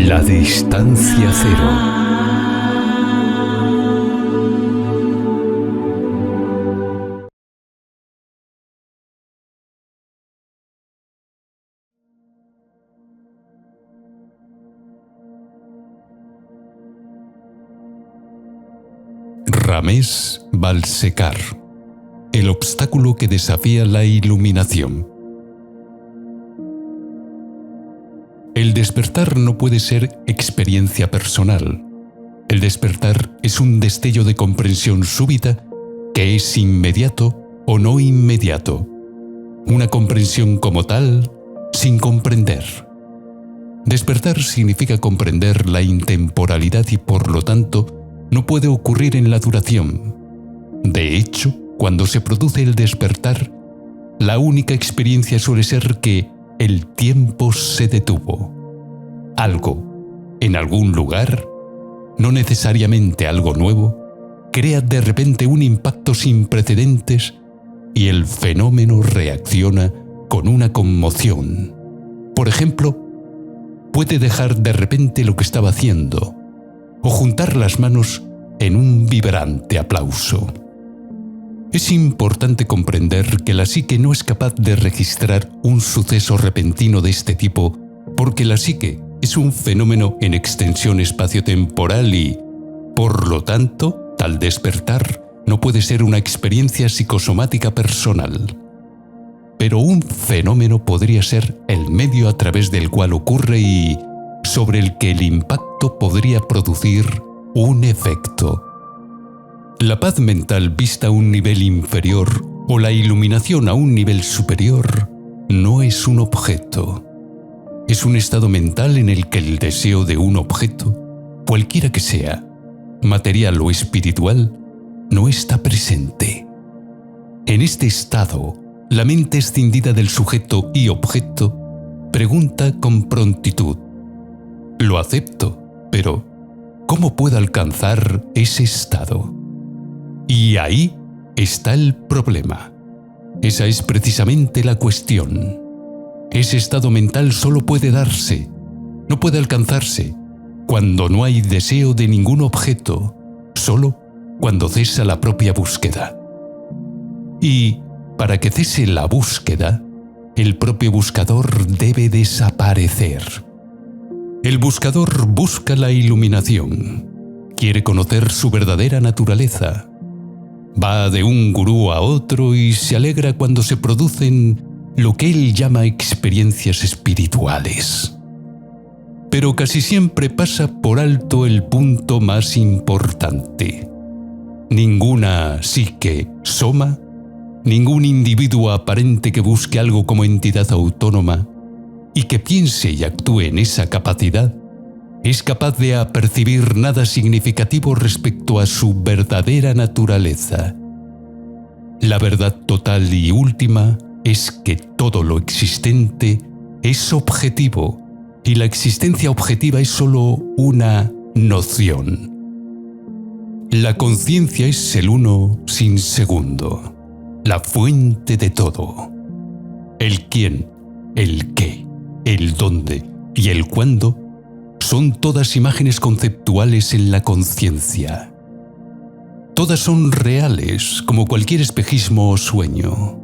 La distancia cero. Ramés Balsekar. El obstáculo que desafía la iluminación. El despertar no puede ser experiencia personal. El despertar es un destello de comprensión súbita que es inmediato o no inmediato. Una comprensión como tal, sin comprender. Despertar significa comprender la intemporalidad y por lo tanto no puede ocurrir en la duración. De hecho, cuando se produce el despertar, la única experiencia suele ser que el tiempo se detuvo. Algo, en algún lugar, no necesariamente algo nuevo, crea de repente un impacto sin precedentes y el fenómeno reacciona con una conmoción. Por ejemplo, puede dejar de repente lo que estaba haciendo o juntar las manos en un vibrante aplauso. Es importante comprender que la psique no es capaz de registrar un suceso repentino de este tipo porque la psique es un fenómeno en extensión espaciotemporal y, por lo tanto, tal despertar no puede ser una experiencia psicosomática personal. Pero un fenómeno podría ser el medio a través del cual ocurre y sobre el que el impacto podría producir un efecto. La paz mental vista a un nivel inferior o la iluminación a un nivel superior no es un objeto. Es un estado mental en el que el deseo de un objeto, cualquiera que sea, material o espiritual, no está presente. En este estado, la mente escindida del sujeto y objeto pregunta con prontitud: lo acepto, pero ¿cómo puedo alcanzar ese estado? Y ahí está el problema. Esa es precisamente la cuestión. Ese estado mental solo puede darse, no puede alcanzarse, cuando no hay deseo de ningún objeto, solo cuando cesa la propia búsqueda. Y para que cese la búsqueda, el propio buscador debe desaparecer. El buscador busca la iluminación, quiere conocer su verdadera naturaleza. Va de un gurú a otro y se alegra cuando se producen lo que él llama experiencias espirituales. Pero casi siempre pasa por alto el punto más importante. Ninguna psique soma, ningún individuo aparente que busque algo como entidad autónoma y que piense y actúe en esa capacidad, es capaz de apercibir nada significativo respecto a su verdadera naturaleza. La verdad total y última es que todo lo existente es objetivo y la existencia objetiva es solo una noción. La conciencia es el uno sin segundo, la fuente de todo. El quién, el qué, el dónde y el cuándo son todas imágenes conceptuales en la conciencia. Todas son reales, como cualquier espejismo o sueño.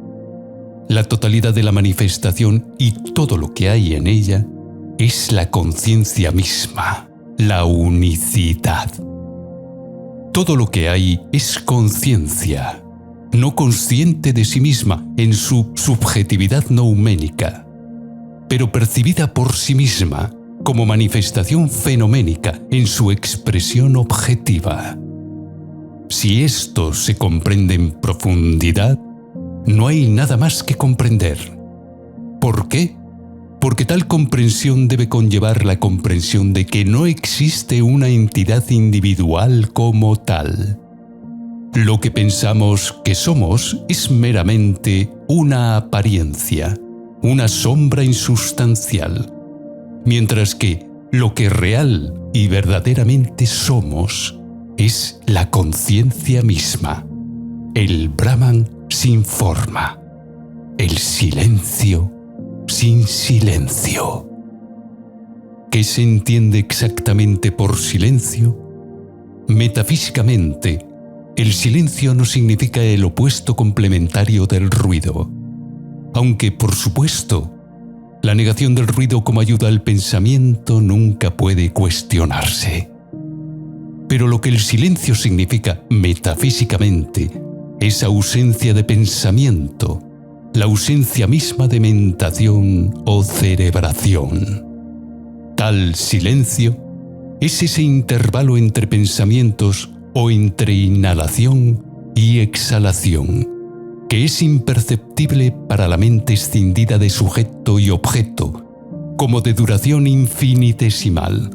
La totalidad de la manifestación y todo lo que hay en ella es la conciencia misma, la unicidad. Todo lo que hay es conciencia, no consciente de sí misma en su subjetividad nouménica, pero percibida por sí misma como manifestación fenoménica en su expresión objetiva. Si esto se comprende en profundidad, no hay nada más que comprender. ¿Por qué? Porque tal comprensión debe conllevar la comprensión de que no existe una entidad individual como tal. Lo que pensamos que somos es meramente una apariencia, una sombra insustancial, mientras que lo que real y verdaderamente somos es la conciencia misma, el Brahman sin forma, el silencio sin silencio. ¿Qué se entiende exactamente por silencio? Metafísicamente, el silencio no significa el opuesto complementario del ruido, aunque, por supuesto, la negación del ruido como ayuda al pensamiento nunca puede cuestionarse. Pero lo que el silencio significa metafísicamente es ausencia de pensamiento, la ausencia misma de mentación o cerebración. Tal silencio es ese intervalo entre pensamientos o entre inhalación y exhalación, que es imperceptible para la mente escindida de sujeto y objeto, como de duración infinitesimal,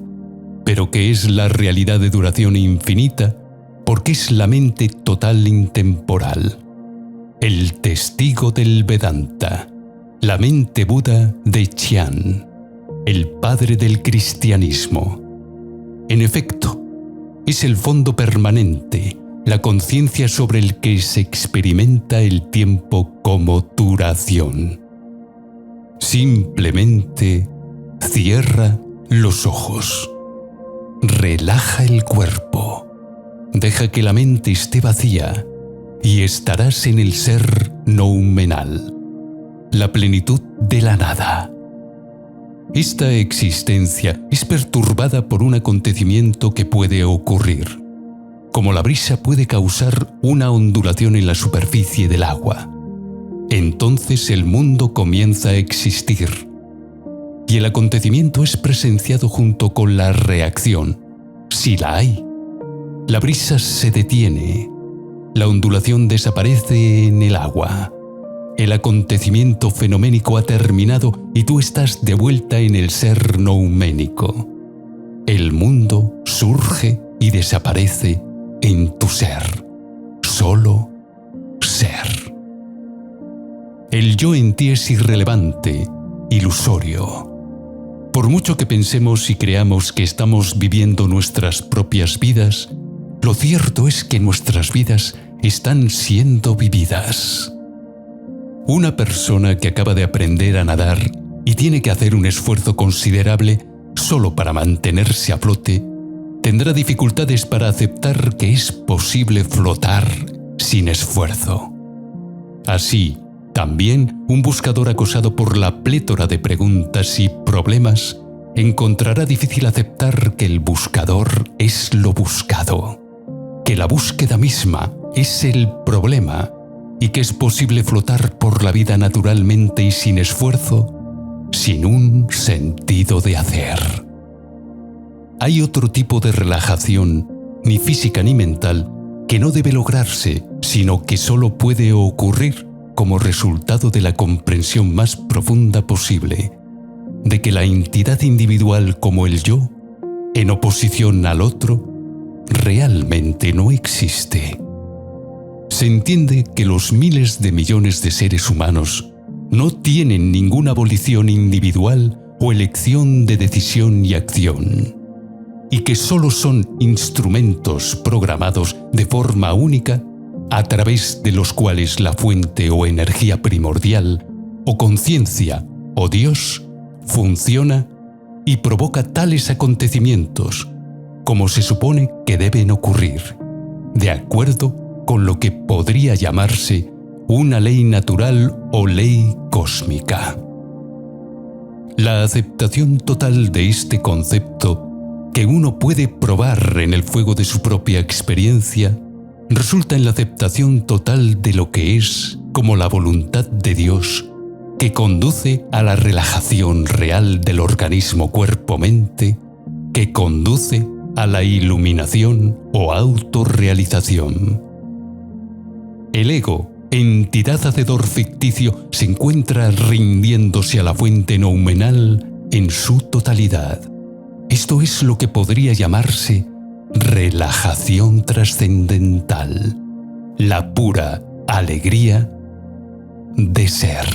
pero que es la realidad de duración infinita porque es la mente total intemporal. El testigo del Vedanta, la mente Buda de Qian, el padre del cristianismo. En efecto, es el fondo permanente, la conciencia sobre el que se experimenta el tiempo como duración. Simplemente cierra los ojos, relaja el cuerpo, deja que la mente esté vacía y estarás en el ser noumenal, la plenitud de la nada. Esta existencia es perturbada por un acontecimiento que puede ocurrir, como la brisa puede causar una ondulación en la superficie del agua. Entonces el mundo comienza a existir, y el acontecimiento es presenciado junto con la reacción, si la hay. La brisa se detiene, la ondulación desaparece en el agua. El acontecimiento fenoménico ha terminado y tú estás de vuelta en el ser nouménico. El mundo surge y desaparece en tu ser. Solo ser. El yo en ti es irrelevante, ilusorio. Por mucho que pensemos y creamos que estamos viviendo nuestras propias vidas, lo cierto es que nuestras vidas están siendo vividas. Una persona que acaba de aprender a nadar y tiene que hacer un esfuerzo considerable solo para mantenerse a flote, tendrá dificultades para aceptar que es posible flotar sin esfuerzo. Así, también un buscador acosado por la plétora de preguntas y problemas encontrará difícil aceptar que el buscador es lo buscado, que la búsqueda misma es el problema y que es posible flotar por la vida naturalmente y sin esfuerzo, sin un sentido de hacer. Hay otro tipo de relajación, ni física ni mental, que no debe lograrse, sino que solo puede ocurrir como resultado de la comprensión más profunda posible, de que la entidad individual como el yo, en oposición al otro, realmente no existe. Se entiende que los miles de millones de seres humanos no tienen ninguna volición individual o elección de decisión y acción, y que solo son instrumentos programados de forma única a través de los cuales la fuente o energía primordial, o conciencia, o Dios, funciona y provoca tales acontecimientos como se supone que deben ocurrir, de acuerdo con lo que podría llamarse una ley natural o ley cósmica. La aceptación total de este concepto, que uno puede probar en el fuego de su propia experiencia, resulta en la aceptación total de lo que es como la voluntad de Dios, que conduce a la relajación real del organismo cuerpo-mente, que conduce a la iluminación o autorrealización. El ego, entidad hacedor ficticio, se encuentra rindiéndose a la fuente noumenal en su totalidad. Esto es lo que podría llamarse relajación trascendental, la pura alegría de ser.